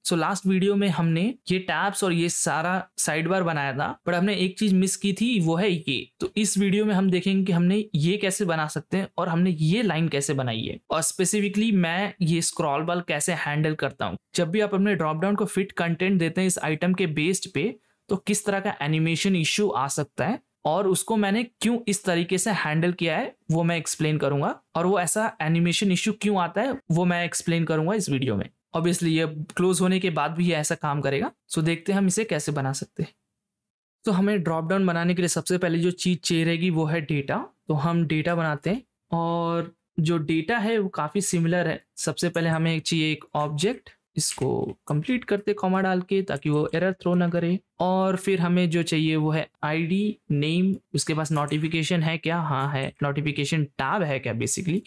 So last video में हमने ये टैब्स और ये सारा साइड बार बनाया था, बट हमने एक चीज मिस की थी, वो है ये। तो इस वीडियो में हम देखेंगे कि हमने ये कैसे बना सकते हैं और हमने ये लाइन कैसे बनाई है, और स्पेसिफिकली मैं ये स्क्रॉल बार कैसे हैंडल करता हूँ। जब भी आप अपने ड्रॉप डाउन को फिट कंटेंट देते हैं इस आइटम के बेस्ड पे, तो किस तरह का एनिमेशन इश्यू आ सकता है और उसको मैंने क्यों इस तरीके से हैंडल किया है वो मैं एक्सप्लेन करूंगा, और वो ऐसा एनिमेशन इश्यू क्यों आता है वो मैं एक्सप्लेन करूंगा इस वीडियो में। ऑब्वियसली ये क्लोज होने के बाद भी ये ऐसा काम करेगा। सो देखते हैं हम इसे कैसे बना सकते हैं। तो हमें ड्रॉप डाउन बनाने के लिए सबसे पहले जो चीज चाहिए रहेगी वो है डेटा। तो हम डेटा बनाते हैं, और जो डेटा है वो काफी सिमिलर है। सबसे पहले हमें चाहिए एक ऑब्जेक्ट, इसको कंप्लीट करते कॉमा डाल के ताकि वो एरर थ्रो ना करे। और फिर हमें जो चाहिए वो है आईडी, नेम, उसके पास नोटिफिकेशन है क्या, हाँ है, नोटिफिकेशन टैब है क्या बेसिकली,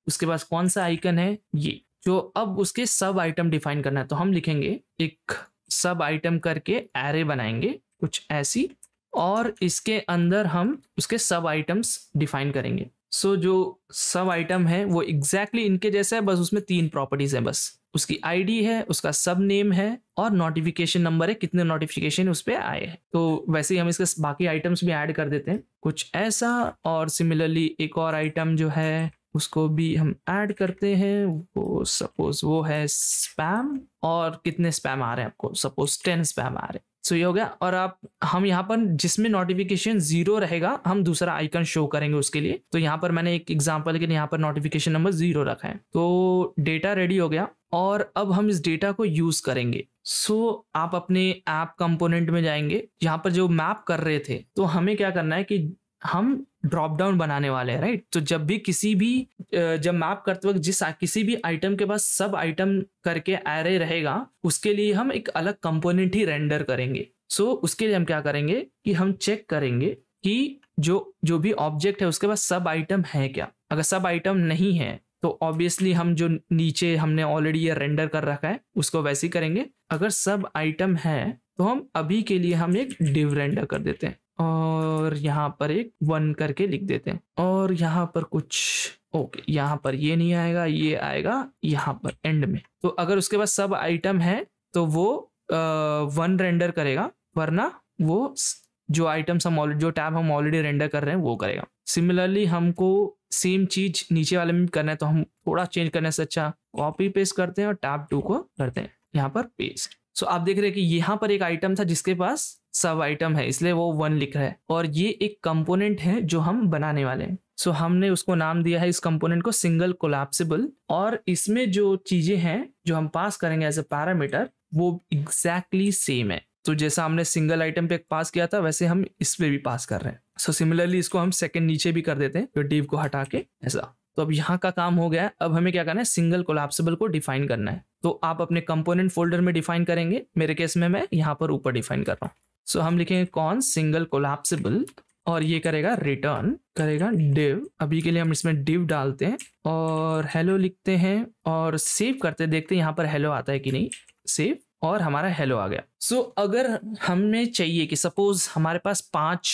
उसके पास कौन सा आइकन है ये। जो अब उसके सब आइटम डिफाइन करना है, तो हम लिखेंगे एक सब आइटम करके एरे बनाएंगे कुछ ऐसी, और इसके अंदर हम उसके सब आइटम्स डिफाइन करेंगे। सो जो सब आइटम है वो एग्जैक्टली इनके जैसा है, बस उसमें 3 प्रॉपर्टीज है। बस उसकी आईडी है, उसका सब नेम है, और नोटिफिकेशन नंबर है, कितने नोटिफिकेशन उस पर आए हैं। तो वैसे ही हम इसके बाकी आइटम्स भी ऐड कर देते हैं कुछ ऐसा। और सिमिलरली एक और आइटम जो है उसको भी हम ऐड करते हैं, वो सपोज वो है स्पैम, और कितने स्पैम आ रहे हैं आपको, सपोज 10 स्पैम आ रहे हैं। सो ये हो गया। और हम यहाँ पर जिसमें नोटिफिकेशन 0 रहेगा हम दूसरा आइकन शो करेंगे उसके लिए। तो यहाँ पर मैंने एक एग्जांपल के लिए यहाँ पर नोटिफिकेशन नंबर 0 रखा है। तो डेटा रेडी हो गया, और अब हम इस डेटा को यूज करेंगे। सो आप अपने ऐप कंपोनेंट में जाएंगे, यहाँ पर जो मैप कर रहे थे, तो हमें क्या करना है कि हम ड्रॉप डाउन बनाने वाले हैं, राइट। तो जब मैप करते वक्त किसी भी आइटम के पास सब आइटम करके एरे रहेगा, उसके लिए हम एक अलग कंपोनेंट ही रेंडर करेंगे। सो उसके लिए हम क्या करेंगे कि हम चेक करेंगे कि जो भी ऑब्जेक्ट है उसके पास सब आइटम है क्या। अगर सब आइटम नहीं है तो ऑब्वियसली हम जो नीचे हमने ऑलरेडी ये रेंडर कर रखा है उसको वैसे ही करेंगे। अगर सब आइटम है तो हम अभी के लिए हम एक डिव रेंडर कर देते हैं, और यहाँ पर एक 1 करके लिख देते हैं, और यहाँ पर कुछ ओके, यहाँ पर ये नहीं आएगा, ये आएगा यहाँ पर एंड में। तो अगर उसके पास सब आइटम है तो वो 1 रेंडर करेगा, वरना वो जो आइटम्स जो टैब हम ऑलरेडी रेंडर कर रहे हैं वो करेगा। सिमिलरली हमको सेम चीज नीचे वाले में भी करना है, तो हम थोड़ा चेंज करने से अच्छा कॉपी पेस्ट करते हैं और टैब 2 को करते हैं यहाँ पर पेस्ट। सो आप देख रहे हैं कि यहाँ पर एक आइटम था जिसके पास सब आइटम है, इसलिए वो 1 लिख रहा है, और ये एक कंपोनेंट है जो हम बनाने वाले हैं। सो हमने उसको नाम दिया है इस कंपोनेंट को सिंगल कोलैप्सिबल, और इसमें जो चीजें हैं जो हम पास करेंगे एज ए पैरामीटर वो एग्जैक्टली सेम है। तो जैसा हमने सिंगल आइटम पे पास किया था वैसे हम इस पे भी पास कर रहे हैं। सो सिमिलरली इसको हम सेकंड नीचे भी कर देते हैं, तो डिव को हटा के ऐसा। तो अब यहाँ का काम हो गया। अब हमें क्या करना है, सिंगल कोलैप्सिबल को डिफाइन करना है। तो आप अपने कंपोनेंट फोल्डर में डिफाइन करेंगे, मेरे केस में मैं यहाँ पर ऊपर डिफाइन कर रहा हूँ। सो हम लिखेंगे कॉन सिंगल कोलैप्सिबल, और ये करेगा रिटर्न करेगा डिव। अभी के लिए हम इसमें डिव डालते हैं और हेलो लिखते हैं और सेव करते हैं, देखते हैं यहाँ पर हेलो आता है कि नहीं। सेव, और हमारा हेलो आ गया। सो अगर हमें चाहिए कि सपोज हमारे पास 5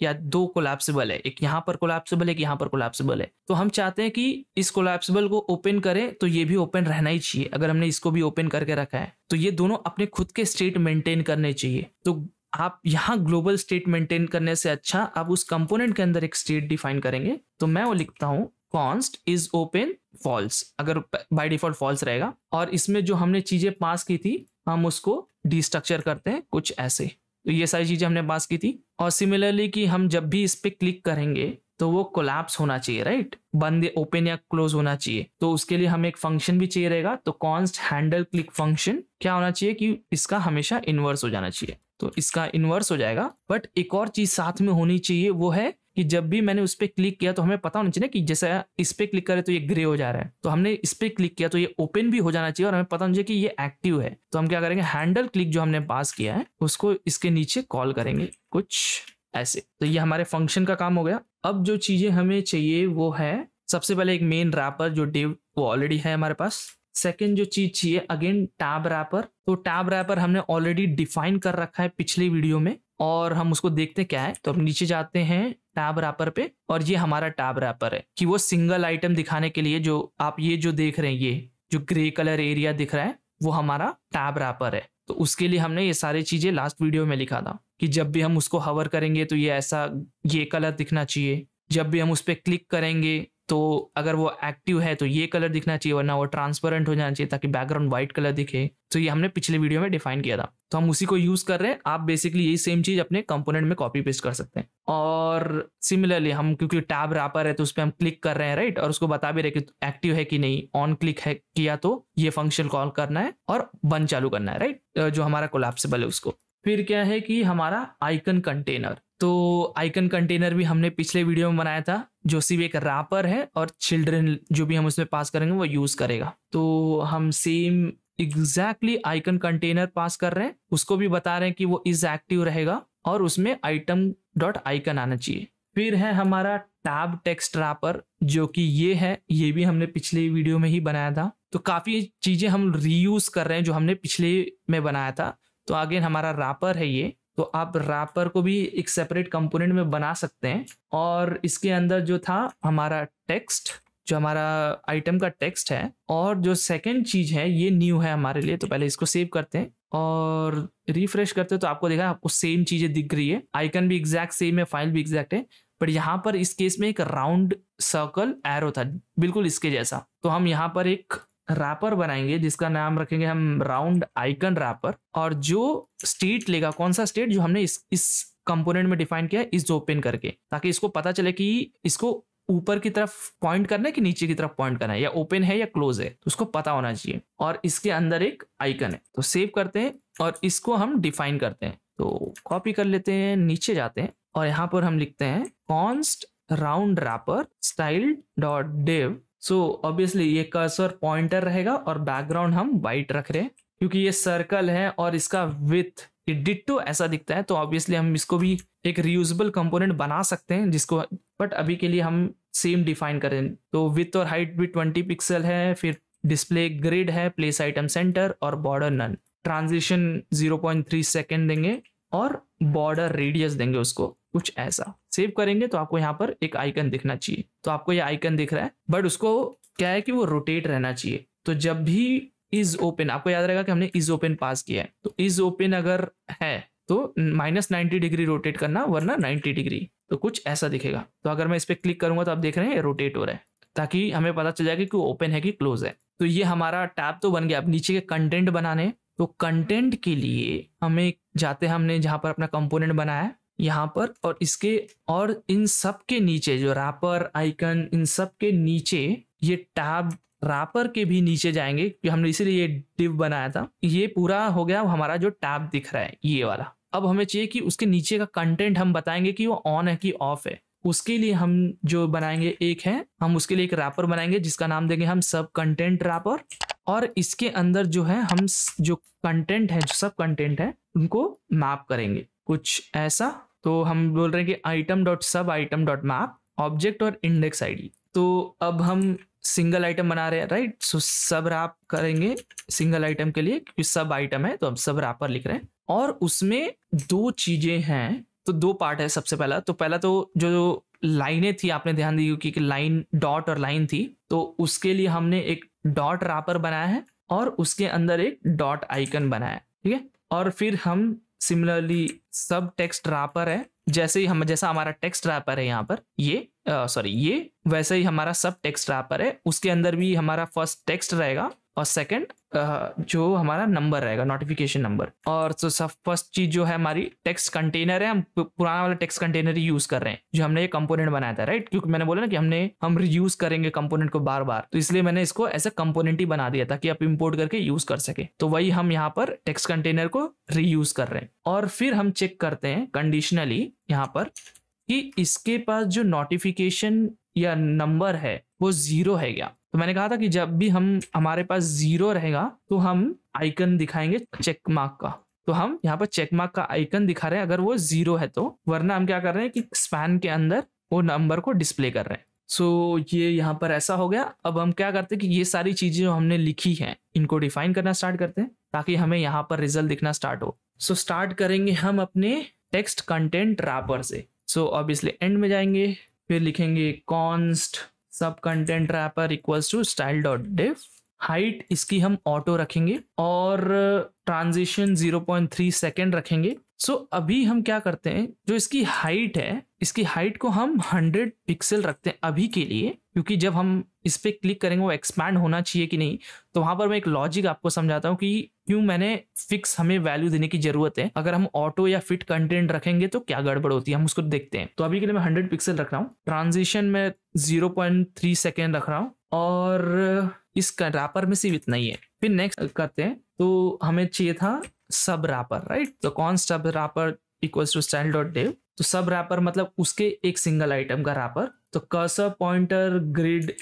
या 2 कोलैप्सिबल है, एक यहाँ पर कोलैप्सिबल है, एक यहाँ पर कोलैप्सिबल है, तो हम चाहते हैं कि इस कोलैप्सिबल को ओपन करें तो ये भी ओपन रहना ही चाहिए। अगर हमने इसको भी ओपन करके रखा है तो ये दोनों अपने खुद के स्टेट मेंटेन करने चाहिए। तो आप यहाँ ग्लोबल स्टेट मेंटेन करने से अच्छा आप उस कंपोनेंट के अंदर एक स्टेट डिफाइन करेंगे। तो मैं वो लिखता हूँ const is open false, अगर बाय डिफॉल्ट फॉल्स रहेगा, और इसमें जो हमने चीजें पास की थी हम उसको डिस्ट्रक्चर करते हैं कुछ ऐसे। तो ये सारी चीजें हमने पास की थी। और सिमिलरली कि हम जब भी इस पे क्लिक करेंगे तो वो कोलैप्स होना चाहिए, राइट, बंद ओपन या क्लोज होना चाहिए। तो उसके लिए हमें एक फंक्शन भी चाहिए रहेगा। तो const handle click फंक्शन क्या होना चाहिए कि इसका हमेशा इनवर्स हो जाना चाहिए। तो इसका इनवर्स हो जाएगा, बट एक और चीज साथ में होनी चाहिए, वो है कि जब भी मैंने उस पर क्लिक किया तो हमें पता होना चाहिए कि जैसे इस पे क्लिक करे तो ये ग्रे हो जा रहा है, तो हमने इस पे क्लिक किया तो ये ओपन भी हो जाना चाहिए, और हमें पता होना चाहिए कि ये एक्टिव है। तो हम क्या करेंगे, हैंडल क्लिक जो हमने पास किया है उसको इसके नीचे कॉल करेंगे कुछ ऐसे। तो ये हमारे फंक्शन का काम हो गया। अब जो चीजें हमें चाहिए वो है, सबसे पहले एक मेन रैपर जो डिव वो ऑलरेडी है हमारे पास। सेकेंड जो चीज चाहिए अगेन टैब रैपर। तो टैब रैपर हमने ऑलरेडी डिफाइन कर रखा है पिछले वीडियो में, और हम उसको देखते क्या है। तो हम नीचे जाते हैं टैब रैपर पे, और ये हमारा टैब रैपर है कि वो सिंगल आइटम दिखाने के लिए जो आप ये जो देख रहे हैं, ये जो ग्रे कलर एरिया दिख रहा है वो हमारा टैब रैपर है। तो उसके लिए हमने ये सारी चीजें लास्ट वीडियो में लिखा था कि जब भी हम उसको हवर करेंगे तो ये ऐसा ये कलर दिखना चाहिए, जब भी हम उस पर क्लिक करेंगे तो अगर वो एक्टिव है तो ये कलर दिखना चाहिए, वरना वो ट्रांसपेरेंट हो जाना चाहिए ताकि बैकग्राउंड व्हाइट कलर दिखे। तो ये हमने पिछले वीडियो में डिफाइन किया था, तो हम उसी को यूज कर रहे हैं। आप बेसिकली यही सेम चीज अपने कंपोनेंट में कॉपी पेस्ट कर सकते हैं। और सिमिलरली हम क्योंकि टैब रैपर है तो उस पर हम क्लिक कर रहे हैं, राइट, और उसको बता भी रहे कि एक्टिव है कि नहीं, ऑन क्लिक है किया तो ये फंक्शन कॉल करना है और बंद चालू करना है, राइट, जो हमारा कोलैप्सिबल है उसको। फिर क्या है कि हमारा आइकन कंटेनर। तो आइकन कंटेनर भी हमने पिछले वीडियो में बनाया था, जो सिर्फ एक रैपर है और चिल्ड्रन जो भी हम उसमें पास करेंगे वो यूज करेगा। तो हम सेम एग्जैक्टली आइकन कंटेनर पास कर रहे हैं, उसको भी बता रहे हैं कि वो इज एक्टिव रहेगा और उसमें आइटम डॉट आइकन आना चाहिए। फिर है हमारा टैब टेक्स्ट रैपर, जो कि ये है, ये भी हमने पिछले वीडियो में ही बनाया था। तो काफी चीजें हम रीयूज कर रहे हैं जो हमने पिछले में बनाया था। तो अगेन हमारा रैपर है ये, तो आप रैपर को भी एक सेपरेट कंपोनेंट में बना सकते हैं। और इसके अंदर जो था हमारा टेक्स्ट, जो हमारा आइटम का टेक्स्ट है, और जो सेकंड चीज है ये न्यू है हमारे लिए। तो पहले इसको सेव करते हैं और रिफ्रेश करते हैं तो आपको देखा आपको सेम चीजें दिख रही है, आइकन भी एग्जैक्ट सेम है, फाइल भी एग्जैक्ट है। पर यहाँ पर इस केस में एक राउंड सर्कल एरो था बिल्कुल इसके जैसा। तो हम यहाँ पर एक रैपर बनाएंगे जिसका नाम रखेंगे हम राउंड आइकन रैपर, और जो स्टेट लेगा, कौन सा स्टेट, जो हमने इस कंपोनेंट में डिफाइन किया है इज ओपन करके, ताकि इसको पता चले कि इसको ऊपर की तरफ पॉइंट करना है कि नीचे की तरफ पॉइंट करना है, या ओपन है या क्लोज है, तो उसको पता होना चाहिए। और इसके अंदर एक आइकन है। तो सेव करते हैं और इसको हम डिफाइन करते हैं। तो कॉपी कर लेते हैं, नीचे जाते हैं और यहाँ पर हम लिखते हैं const round wrapper style dot div. So obviously ये कर्सर पॉइंटर रहेगा और बैकग्राउंड हम व्हाइट रख रहे हैं क्योंकि ये सर्कल है और इसका विथ ये डिट्टो ऐसा दिखता है। तो ऑब्वियसली हम इसको भी एक रियूजेबल कंपोनेंट बना सकते हैं जिसको, बट अभी के लिए हम सेम डिफाइन करें। तो विथ और हाइट भी 20 पिक्सल है, फिर डिस्प्ले ग्रिड है, प्लेस आइटम सेंटर और बॉर्डर नन, ट्रांजिशन 0.3 सेकेंड देंगे और बॉर्डर रेडियस देंगे उसको कुछ ऐसा। सेव करेंगे तो आपको यहाँ पर एक आइकन दिखना चाहिए। तो आपको ये आइकन दिख रहा है, बट उसको क्या है कि वो रोटेट रहना चाहिए। तो जब भी इज ओपन, आपको याद रहेगा कि हमने इज ओपन पास किया है, तो इज ओपन अगर है तो -90 डिग्री रोटेट करना, वरना 90 डिग्री, तो कुछ ऐसा दिखेगा। तो अगर मैं इस पर क्लिक करूंगा तो आप देख रहे हैं रोटेट हो रहा है, ताकि हमें पता चल जाएगा कि वो ओपन है कि क्लोज है। तो ये हमारा टैब तो बन गया। अब नीचे के कंटेंट बनाने, तो कंटेंट के लिए हमें जाते हैं, हमने जहां पर अपना कंपोनेंट बनाया है यहाँ पर, और इसके और इन सब के नीचे जो रैपर आइकन, इन सब के नीचे ये टैब रैपर के भी नीचे जाएंगे कि हमने इसीलिए ये डिव बनाया था। ये पूरा हो गया हमारा जो टैब दिख रहा है ये वाला। अब हमें चाहिए कि उसके नीचे का कंटेंट हम बताएंगे कि वो ऑन है कि ऑफ है। उसके लिए हम जो बनाएंगे एक है, हम उसके लिए एक रैपर बनाएंगे जिसका नाम देंगे हम सब कंटेंट रैपर, और इसके अंदर जो है हम जो कंटेंट है, जो सब कंटेंट है, उनको मैप करेंगे कुछ ऐसा। तो हम बोल रहे हैं कि आइटम डॉट सब आइटम डॉट मैप ऑब्जेक्ट और इंडेक्स आईडी। तो अब हम सिंगल आइटम बना रहे हैं, राइट। सो सब रैप करेंगे सिंगल आइटम के लिए क्योंकि सब आइटम है, तो हम सब रैपर लिख रहे हैं। और उसमें दो चीजें हैं, तो दो पार्ट है। सबसे पहला तो जो लाइनें थी, आपने ध्यान दी कि लाइन डॉट और लाइन थी, तो उसके लिए हमने एक डॉट रैपर बनाया है और उसके अंदर एक डॉट आइकन बनाया है, ठीक है। और फिर हम सिमिलरली सब टेक्स्ट रैपर है, जैसा हमारा टेक्स्ट रैपर है यहाँ पर, ये वैसे ही हमारा सब टेक्स्ट रैपर है। उसके अंदर भी हमारा फर्स्ट टेक्स्ट रहेगा और सेकंड जो हमारा नंबर रहेगा, नोटिफिकेशन नंबर। और तो सब फर्स्ट चीज जो है हमारी टेक्स्ट कंटेनर है। हम पुराना वाला टेक्स्ट कंटेनर ही यूज कर रहे हैं जो हमने ये कंपोनेंट बनाया था, राइट। क्योंकि मैंने बोला ना कि हम रीयूज करेंगे कंपोनेंट को बार बार, तो इसलिए मैंने इसको ऐसा कंपोनेंट ही बना दिया ताकि आप इंपोर्ट करके यूज कर सके। तो वही हम यहाँ पर टेक्स्ट कंटेनर को रीयूज कर रहे हैं। और फिर हम चेक करते हैं कंडीशनली यहाँ पर कि इसके पास जो नोटिफिकेशन या नंबर है वो 0 है क्या। तो मैंने कहा था कि जब भी हमारे पास 0 रहेगा तो हम आइकन दिखाएंगे चेक मार्क का। तो हम यहाँ पर चेक मार्क का आइकन दिखा रहे हैं अगर वो 0 है तो, वरना हम क्या कर रहे हैं कि स्पैन के अंदर वो नंबर को डिस्प्ले कर रहे हैं। सो ये यहाँ पर ऐसा हो गया। अब हम क्या करते हैं कि ये सारी चीजें जो हमने लिखी हैं इनको डिफाइन करना स्टार्ट करते हैं ताकि हमें यहाँ पर रिजल्ट दिखना स्टार्ट हो। सो स्टार्ट करेंगे हम अपने टेक्स्ट कंटेंट रैपर से। सो ऑब्वियसली एंड में जाएंगे, फिर लिखेंगे const sub content wrapper equals to style dot div, height इसकी हम ऑटो रखेंगे और ट्रांजिशन 0.3 सेकेंड रखेंगे। सो अभी हम क्या करते हैं, जो इसकी हाइट है, इसकी हाइट को हम 100 पिक्सल रखते हैं अभी के लिए, क्योंकि जब हम इस पे क्लिक करेंगे वो एक्सपैंड होना चाहिए कि नहीं। तो वहां पर मैं एक लॉजिक आपको समझाता हूँ कि क्यों मैंने फिक्स हमें वैल्यू देने की जरूरत है। अगर हम ऑटो या फिट कंटेंट रखेंगे तो क्या गड़बड़ होती है, हम उसको देखते हैं। तो अभी के लिए मैं 100 पिक्सल रख रहा हूँ, ट्रांजिशन में 0.3 सेकेंड रख रहा हूँ और इस रैपर में सिर्फ इतना ही है। फिर नेक्स्ट करते हैं, तो हमें चाहिए था सब रैपर, राइट। तो कौन sub wrapper equals to style dot div. तो सब रैपर मतलब उसके एक सिंगल आइटम का रैपर। तो cursor, pointer, grid,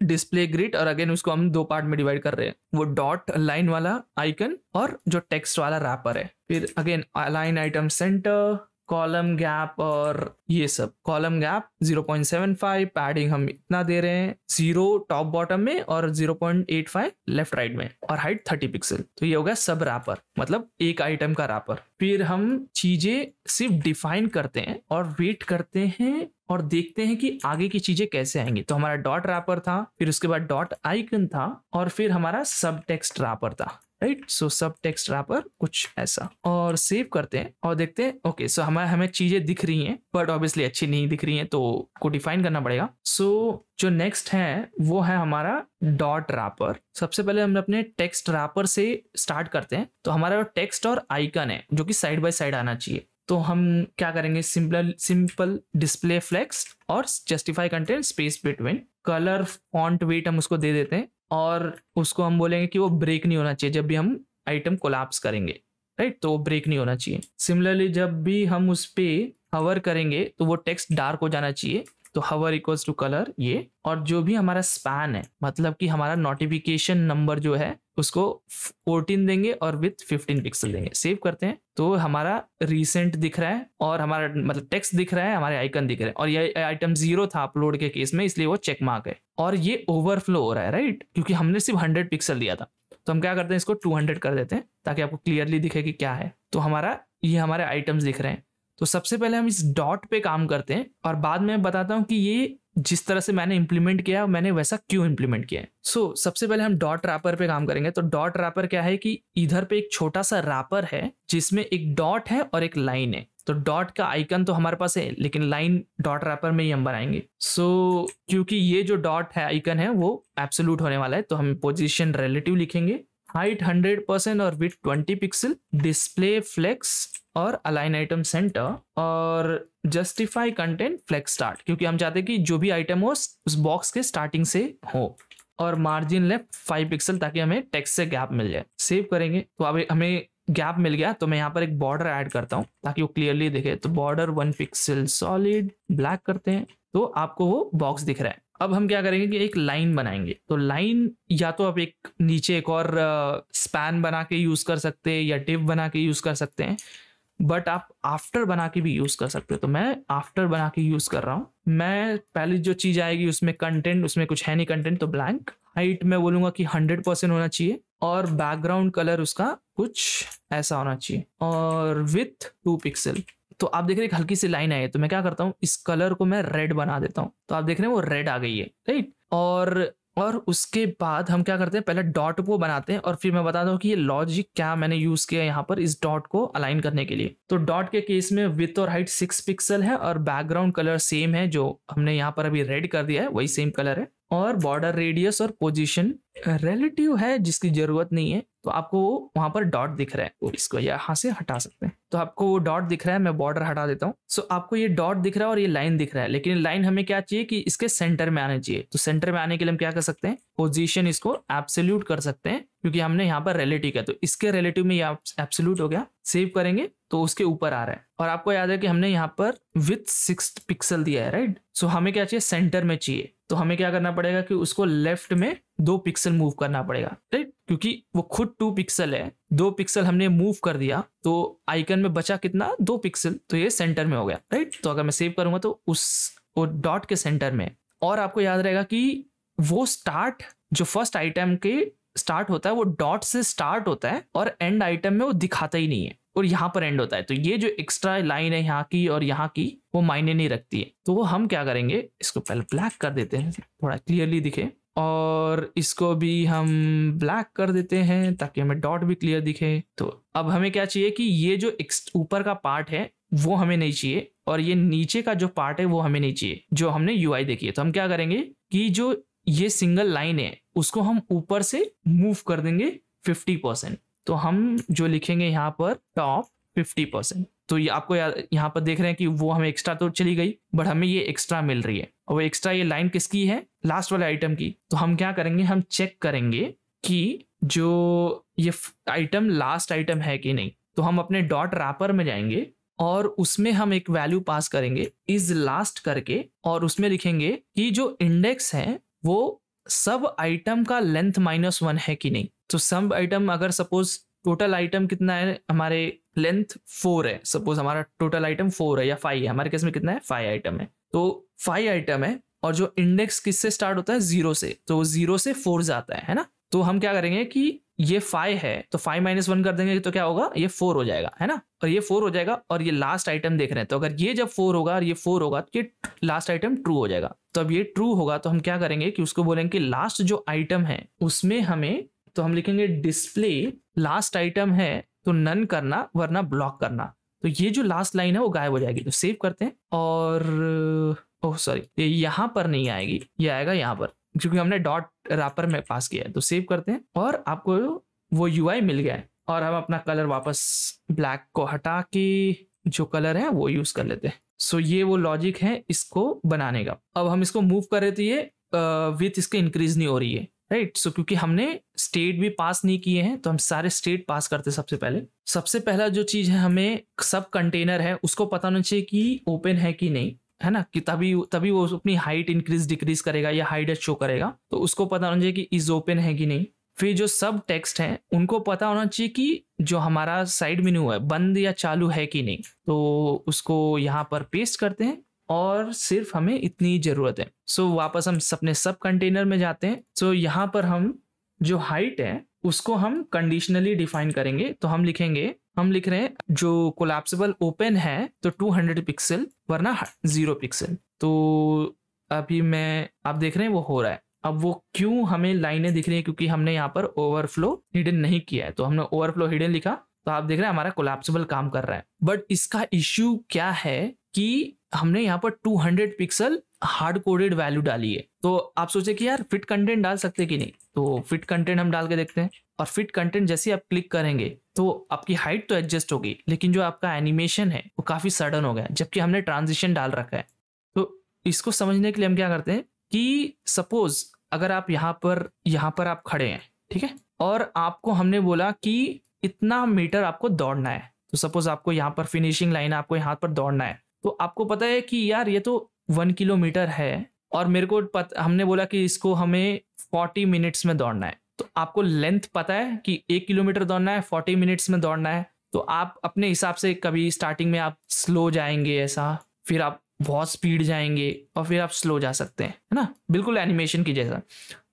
display grid, और अगेन उसको हम 2 पार्ट में डिवाइड कर रहे हैं, वो डॉट लाइन वाला आइकन और जो टेक्स्ट वाला रैपर है। फिर again align item centre, column gap और ये सब। कॉलम गैप 0.75, पैडिंग हम इतना दे रहे हैं, 0 टॉप बॉटम में और 0.85 लेफ्ट राइट में, और हाइट 30 पिक्सल। तो ये हो गया सब रैपर, मतलब एक आइटम का रैपर। फिर हम चीजें सिर्फ डिफाइन करते हैं और वेट करते हैं और देखते हैं कि आगे की चीजें कैसे आएंगी। तो हमारा डॉट रैपर था, फिर उसके बाद डॉट आइकन था, और फिर हमारा सब टेक्स्ट रैपर था, राइट। सो सब टेक्स्ट रैपर कुछ ऐसा, और सेव करते हैं और देखते हैं। ओके, सो हमें चीजें दिख रही हैं, बट ऑब्वियसली अच्छी नहीं दिख रही हैं, तो को डिफाइन करना पड़ेगा। सो जो नेक्स्ट है वो है हमारा डॉट रैपर। सबसे पहले हम अपने टेक्स्ट रैपर से स्टार्ट करते हैं। तो हमारा टेक्स्ट और आइकन है जो कि साइड बाय साइड आना चाहिए। तो हम क्या करेंगे, सिंपल डिस्प्ले फ्लेक्स और justify content space between. Colour font weight हम उसको दे देते हैं और उसको हम बोलेंगे कि वो ब्रेक नहीं होना चाहिए जब भी हम आइटम कोलैप्स करेंगे, राइट। तो वो ब्रेक नहीं होना चाहिए। सिमिलरली जब भी हम उस पे हवर करेंगे तो वो टेक्स्ट डार्क हो जाना चाहिए। तो हवर इक्वल्स टू कलर ये, और जो भी हमारा स्पैन है, मतलब कि हमारा नोटिफिकेशन नंबर जो है उसको 14 देंगे और विथ 15 पिक्सल देंगे। सेव करते हैं तो हमारा रिसेंट दिख रहा है और हमारा मतलब टेक्स्ट दिख रहा है, हमारे आइकन दिख रहे हैं। और ये आइटम 0 था अपलोड के केस में, इसलिए वो चेक मार्क है। और ये ओवरफ्लो हो रहा है, राइट, क्योंकि हमने सिर्फ 100 पिक्सल दिया था। तो हम क्या करते हैं, इसको 200 कर देते हैं ताकि आपको क्लियरली दिखे कि क्या है। तो ये हमारे आइटम्स दिख रहे हैं। तो सबसे पहले हम इस डॉट पे काम करते हैं और बाद में बताता हूँ कि ये जिस तरह से मैंने इंप्लीमेंट किया, मैंने वैसा क्यों इंप्लीमेंट किया है। सबसे पहले हम डॉट रैपर पे काम करेंगे। तो डॉट रैपर क्या है कि इधर पे एक छोटा सा रैपर है जिसमें एक डॉट है और एक लाइन है। तो डॉट का आइकन तो हमारे पास है, लेकिन लाइन डॉट रैपर में ही हम बनाएंगे। क्योंकि ये जो डॉट है आइकन है वो एब्सोल्यूट होने वाला है, तो हम पोजीशन रिलेटिव लिखेंगे, हाइट 100% और विड्थ 20 पिक्सल, डिस्प्ले फ्लेक्स और अलाइन आइटम सेंटर, और जस्टिफाई कंटेंट फ्लेक्स स्टार्ट, क्योंकि हम चाहते हैं कि जो भी आइटम हो उस बॉक्स के स्टार्टिंग से हो, और मार्जिन लेफ्ट 5 पिक्सल ताकि हमें टेक्स्ट से गैप मिल जाए। सेव करेंगे तो अब हमें गैप मिल गया, तो मैं यहाँ पर एक बॉर्डर ऐड करता हूँ ताकि वो क्लियरली दिखे। तो बॉर्डर 1 पिक्सल सॉलिड ब्लैक करते हैं तो आपको वो बॉक्स दिख रहा है। अब हम क्या करेंगे कि एक लाइन बनाएंगे। तो लाइन या तो आप एक नीचे एक और स्पैन बना के यूज कर सकते हैं या डिव बना के यूज कर सकते हैं, बट आप आफ्टर बना के भी यूज कर सकते हो। तो मैं आफ्टर बना के यूज कर रहा हूँ। मैं पहली जो चीज आएगी उसमें कंटेंट, उसमें कुछ है नहीं कंटेंट, तो ब्लैंक। हाइट मैं बोलूंगा कि 100% होना चाहिए और बैकग्राउंड कलर उसका कुछ ऐसा होना चाहिए और विथ 2 पिक्सल। तो आप देख रहे हैं एक हल्की सी लाइन आई है, तो मैं क्या करता हूँ, इस कलर को मैं रेड बना देता हूँ। तो आप देख रहे हैं वो रेड आ गई है, राइट। और उसके बाद हम क्या करते हैं, पहले डॉट को बनाते हैं और फिर मैं बताता हूँ कि ये लॉजिक क्या मैंने यूज किया यहाँ पर इस डॉट को अलाइन करने के लिए। तो डॉट के केस में विड्थ और हाइट 6 पिक्सल है और बैकग्राउंड कलर सेम है, जो हमने यहाँ पर अभी रेड कर दिया है वही सेम कलर है, और बॉर्डर रेडियस और पोजीशन रिलेटिव है जिसकी जरूरत नहीं है। तो आपको वहां पर डॉट दिख रहा है, तो इसको यहाँ से हटा सकते हैं। तो आपको वो डॉट दिख रहा है, मैं बॉर्डर हटा देता हूँ। आपको ये डॉट दिख रहा है और ये लाइन दिख रहा है, लेकिन लाइन हमें क्या चाहिए कि इसके सेंटर में आने चाहिए। तो सेंटर में आने के लिए हम क्या कर सकते हैं, पोजीशन इसको एब्सोल्यूट कर सकते हैं, क्योंकि हमने यहाँ पर रिलेटिव किया। तो इसके रिलेटिव में ये एब्सोल्यूट हो गया। सेव करेंगे तो उसके ऊपर आ रहा है, और आपको याद है कि हमने यहाँ पर विथ 6 पिक्सल दिया है, राइट। हमें क्या चाहिए, सेंटर में चाहिए। तो हमें क्या करना पड़ेगा कि उसको लेफ्ट में 2 पिक्सल मूव करना पड़ेगा, राइट, क्योंकि वो खुद 2 पिक्सल है। 2 पिक्सल हमने मूव कर दिया तो आइकन में बचा कितना, 2 पिक्सल। तो ये सेंटर में हो गया, राइट। तो अगर मैं सेव करूंगा तो वो डॉट के सेंटर में। और आपको याद रहेगा कि वो स्टार्ट जो फर्स्ट आइटम के स्टार्ट होता है वो डॉट से स्टार्ट होता है और एंड आइटम में वो दिखाता ही नहीं है, और यहाँ पर एंड होता है। तो ये जो एक्स्ट्रा लाइन है यहाँ की और यहाँ की, वो मायने नहीं रखती है। तो वो हम क्या करेंगे, इसको पहले ब्लैक कर देते हैं थोड़ा क्लियरली दिखे। और इसको भी हम ब्लैक कर देते हैं ताकि हमें डॉट भी क्लियर दिखे। तो अब हमें क्या चाहिए कि ये जो ऊपर का पार्ट है वो हमें नहीं चाहिए और ये नीचे का जो पार्ट है वो हमें नहीं चाहिए जो हमने यूआई देखी है। तो हम क्या करेंगे कि जो ये सिंगल लाइन है उसको हम ऊपर से मूव कर देंगे 50%। तो हम जो लिखेंगे यहाँ पर टॉप 50%। तो ये आपको यहाँ पर देख रहे हैं कि वो हमें एक्स्ट्रा तो चली गई बट हमें ये एक्स्ट्रा मिल रही है और वो एक्स्ट्रा ये लाइन किसकी है, लास्ट वाले आइटम की। तो हम क्या करेंगे, हम चेक करेंगे कि जो ये आइटम लास्ट आइटम है कि नहीं। तो हम अपने डॉट रैपर में जाएंगे और उसमें हम एक वैल्यू पास करेंगे इज लास्ट करके और उसमें लिखेंगे कि जो इंडेक्स है वो सब आइटम का लेंथ -1 है कि नहीं। तो सब आइटम अगर सपोज टोटल आइटम कितना है, हमारे लेंथ 4 है, सपोज हमारा टोटल आइटम 4 है या 5 है, हमारे केस में कितना है 5 आइटम है। तो 5 आइटम है और जो इंडेक्स किससे स्टार्ट होता है 0 से, तो 0 से 4 जाता है ना। तो हम क्या करेंगे कि ये 5 है तो 5 - 1 कर देंगे तो क्या होगा, ये 4 हो जाएगा, है ना। और ये 4 हो जाएगा और ये लास्ट आइटम देख रहे हैं तो अगर ये जब 4 होगा और ये 4 होगा तो ये लास्ट आइटम ट्रू हो जाएगा। तो अब ये ट्रू होगा तो हम क्या करेंगे कि उसको बोलेंगे कि लास्ट जो आइटम है उसमें हमें, तो हम लिखेंगे डिस्प्ले लास्ट आइटम है तो नन करना वरना ब्लॉक करना। तो ये जो लास्ट लाइन है वो गायब हो जाएगी। तो सेव करते हैं और ओह सॉरी ये यहाँ पर नहीं आएगी, ये आएगा यहाँ पर क्योंकि हमने डॉट रैपर में पास किया है। तो सेव करते हैं और आपको वो यूआई मिल गया है। और हम अपना कलर वापस ब्लैक को हटा के जो कलर है वो यूज कर लेते हैं। सो ये वो लॉजिक है इसको बनाने का। अब हम इसको मूव कर रहे थे, ये विथ इसके इंक्रीज नहीं हो रही है, राइट। सो क्योंकि हमने स्टेट भी पास नहीं किए हैं तो हम सारे स्टेट पास करते हैं। सबसे पहला जो चीज है, हमें सब कंटेनर है उसको पता होना चाहिए कि ओपन है कि नहीं, है ना, कि तभी वो अपनी हाइट इंक्रीज डिक्रीज करेगा या हाइट शो करेगा। तो उसको पता होना चाहिए कि इज ओपन है कि नहीं। फिर जो सब टेक्स्ट है उनको पता होना चाहिए कि जो हमारा साइड मेन्यू है बंद या चालू है कि नहीं। तो उसको यहाँ पर पेस्ट करते हैं और सिर्फ हमें इतनी जरूरत है। सो वापस हम अपने सब कंटेनर में जाते हैं। सो यहाँ पर हम जो हाइट है उसको हम कंडीशनली डिफाइन करेंगे। तो हम लिख रहे हैं जो कोलैप्सिबल ओपन है तो 200 पिक्सल वरना 0 पिक्सल। तो अभी आप देख रहे हैं वो हो रहा है। अब वो क्यों हमें लाइनें दिख रही है, क्योंकि हमने यहाँ पर ओवरफ्लो हिडन नहीं किया है। तो हमने ओवरफ्लो हिडन लिखा तो आप देख रहे हैं हमारा कोलैप्सिबल काम कर रहा है। बट इसका इश्यू क्या है कि हमने यहाँ पर 200 पिक्सल हार्ड कोडेड वैल्यू डाली है। तो आप सोचे कि यार फिट कंटेंट डाल सकते कि नहीं। तो फिट कंटेंट हम डाल के देखते हैं और फिट कंटेंट जैसे आप क्लिक करेंगे तो आपकी हाइट तो एडजस्ट होगी लेकिन जो आपका एनिमेशन है वो काफी सडन हो गया जबकि हमने ट्रांजिशन डाल रखा है। तो इसको समझने के लिए हम क्या करते हैं कि सपोज अगर आप यहाँ पर आप खड़े हैं, ठीक है, और आपको हमने बोला कि इतना मीटर आपको दौड़ना है। तो सपोज आपको यहाँ पर फिनिशिंग लाइन है, आपको यहाँ पर दौड़ना है। तो आपको पता है कि यार ये तो 1 किलोमीटर है और मेरे को हमने बोला कि इसको हमें 40 मिनट्स में दौड़ना है। तो आपको लेंथ पता है कि 1 किलोमीटर दौड़ना है, 40 मिनट्स में दौड़ना है। तो आप अपने हिसाब से कभी स्टार्टिंग में आप स्लो जाएंगे ऐसा, फिर आप बहुत स्पीड जाएंगे और फिर आप स्लो जा सकते हैं, है ना, बिल्कुल एनिमेशन की जैसा।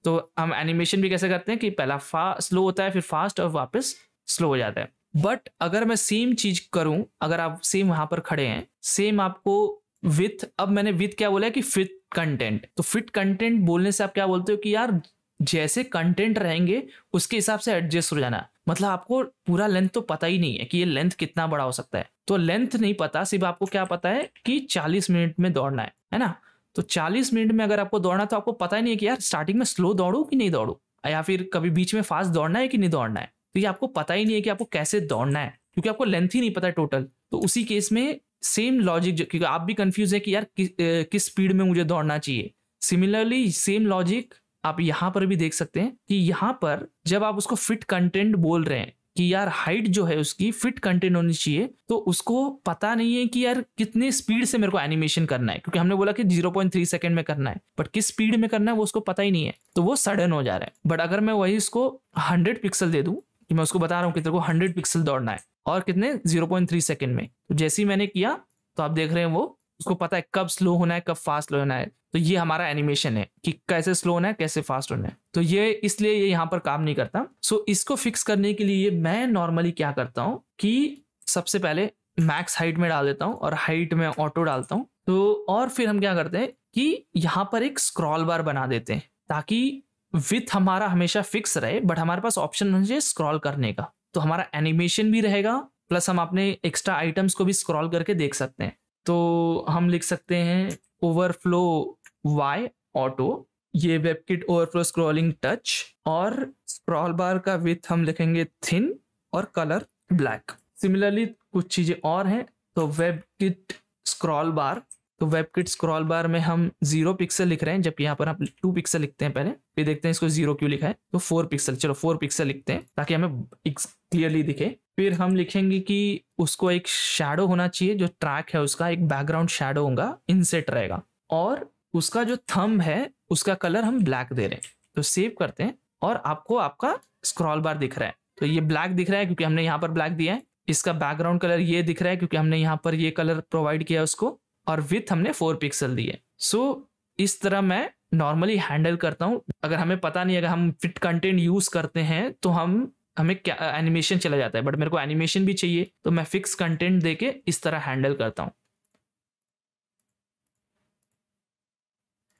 तो हम एनिमेशन भी कैसे करते हैं कि पहला स्लो होता है फिर फास्ट और वापस स्लो हो जाता है। बट अगर मैं सेम चीज करूं, अगर आप सेम वहां पर खड़े हैं, सेम आपको विथ, अब मैंने विथ क्या बोला है कि फिट कंटेंट। तो फिट कंटेंट बोलने से आप क्या बोलते हो कि यार जैसे कंटेंट रहेंगे उसके हिसाब से एडजस्ट हो जाना। मतलब आपको पूरा लेंथ तो पता ही नहीं है कि ये लेंथ कितना बड़ा हो सकता है। तो लेंथ नहीं पता, सिर्फ आपको क्या पता है कि 40 मिनट में दौड़ना है ना। तो 40 मिनट में अगर आपको दौड़ना तो आपको पता ही नहीं है कि यार स्टार्टिंग में स्लो दौड़ू कि नहीं दौड़ू, या फिर कभी बीच में फास्ट दौड़ना है कि नहीं दौड़ना है। तो ये आपको पता ही नहीं है कि आपको कैसे दौड़ना है क्योंकि आपको लेंथ ही नहीं पता है टोटल। तो उसी केस में सेम लॉजिक, क्योंकि आप भी कंफ्यूज है कि यार किस स्पीड में मुझे दौड़ना चाहिए। सिमिलरली सेम लॉजिक आप यहाँ पर भी देख सकते हैं कि यहाँ पर जब आप उसको फिट कंटेंट बोल रहे हैं कि यार हाइट जो है उसकी फिट कंटेंट होनी चाहिए, तो उसको पता नहीं है कि यार कितने स्पीड से मेरे को एनिमेशन करना है, क्योंकि हमने बोला कि 0.3 सेकंड में करना है, बट किस स्पीड में करना है वो उसको पता ही नहीं है, तो वो सडन हो जा रहा है। बट अगर मैं वही उसको 100 पिक्सल दे दूं कि मैं उसको बता रहा हूँ कि तेरे को 100 पिक्सल दौड़ना है और कितने 0.3 सेकंड में, तो जैसे ही मैंने किया तो आप देख रहे हैं वो उसको पता है कब स्लो होना है कब फास्ट होना है। तो ये हमारा एनिमेशन है कि कैसे स्लो होना है कैसे फास्ट होना है। तो ये इसलिए ये यहाँ पर काम नहीं करता। सो इसको फिक्स करने के लिए मैं नॉर्मली क्या करता हूँ कि सबसे पहले मैक्स हाइट में डाल देता हूँ और हाइट में ऑटो डालता हूँ। तो और फिर हम क्या करते हैं कि यहाँ पर एक स्क्रॉल बार बना देते हैं ताकि विथ हमारा हमेशा फिक्स रहे, बट हमारे पास ऑप्शन होना चाहिए स्क्रॉल करने का। तो हमारा एनिमेशन भी रहेगा, प्लस हम अपने एक्स्ट्रा आइटम्स को भी स्क्रॉल करके देख सकते हैं। तो हम लिख सकते हैं ओवरफ्लो वाई ऑटो, ये वेबकिट ओवरफ्लो स्क्रॉलिंग टच, और स्क्रॉल बार का विथ हम लिखेंगे थिन और कलर ब्लैक। सिमिलरली कुछ चीजें और हैं, तो वेबकिट स्क्रॉल बार, तो वेबकिट स्क्रॉल बार में हम 0 पिक्सल लिख रहे हैं, जबकि यहाँ पर हम 2 पिक्सल लिखते हैं पहले, फिर देखते हैं इसको 0 क्यों लिखा है, तो 4 पिक्सल, चलो 4 पिक्सल लिखते हैं ताकि हमें क्लियरली दिखे। फिर हम लिखेंगे कि उसको एक शैडो होना चाहिए, जो ट्रैक है उसका एक बैकग्राउंड शैडो होगा, इनसेट रहेगा, और उसका जो थंब है उसका कलर हम ब्लैक दे रहे हैं। तो सेव करते हैं और आपको आपका स्क्रॉल बार दिख रहा है। तो ये ब्लैक दिख रहा है क्योंकि हमने यहाँ पर ब्लैक दिया है, इसका बैकग्राउंड कलर ये दिख रहा है क्योंकि हमने यहाँ पर ये कलर प्रोवाइड किया उसको, और विथ हमने 4 पिक्सल दिए। सो इस तरह मैं नॉर्मली हैंडल करता हूँ। अगर हमें पता नहीं, अगर हम फिट कंटेंट यूज करते हैं तो हमें क्या एनिमेशन चला जाता है, बट मेरे को एनिमेशन भी चाहिए, तो मैं फिक्स कंटेंट देके इस तरह हैंडल करता हूँ।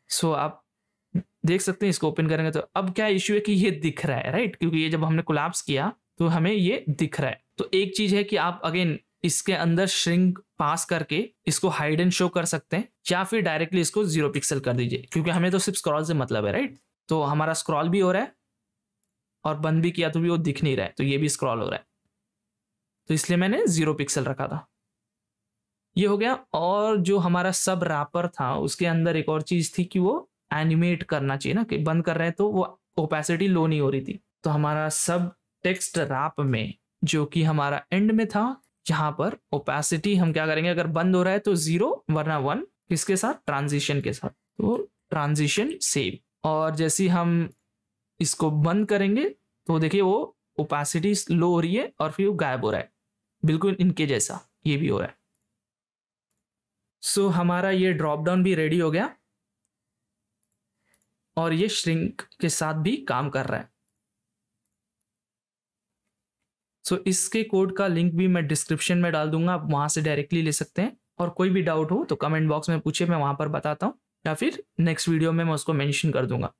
सो आप देख सकते हैं, इसको ओपन करेंगे तो अब क्या इश्यू है कि ये दिख रहा है, राइट, क्योंकि ये जब हमने कोलैप्स किया तो हमें ये दिख रहा है। तो एक चीज है कि आप अगेन इसके अंदर श्रिंक पास करके इसको हाइड एंड शो कर सकते हैं, या फिर डायरेक्टली इसको 0 पिक्सल कर दीजिए, क्योंकि हमें तो सिर्फ स्क्रॉल से मतलब है, राइट। तो हमारा स्क्रॉल भी हो रहा है और बंद भी किया तो भी वो दिख नहीं रहा है, तो ये भी स्क्रॉल हो रहा है, तो इसलिए मैंने 0 पिक्सल रखा था। ये हो गया। और जो हमारा सब रैपर था उसके अंदर एक और चीज थी कि वो एनिमेट करना चाहिए ना, कि बंद कर रहे हैं तो वो ओपेसिटी लो नहीं हो रही थी। तो हमारा सब टेक्स्ट रैप में जो कि हमारा एंड में था, यहाँ पर ओपेसिटी हम क्या करेंगे, अगर बंद हो रहा है तो 0 वरना 1, किसके साथ, ट्रांजिशन के साथ, तो ट्रांजिशन सेव। और जैसे हम इसको बंद करेंगे तो देखिए वो ओपेसिटी लो हो रही है और फिर वो गायब हो रहा है, बिल्कुल इनके जैसा ये भी हो रहा है। सो हमारा ये ड्रॉप डाउन भी रेडी हो गया और ये श्रिंक के साथ भी काम कर रहा है। सो इसके कोड का लिंक भी मैं डिस्क्रिप्शन में डाल दूंगा, आप वहां से डायरेक्टली ले सकते हैं। और कोई भी डाउट हो तो कमेंट बॉक्स में पूछे, मैं वहां पर बताता हूँ, या फिर नेक्स्ट वीडियो में मैं उसको मेंशन कर दूंगा।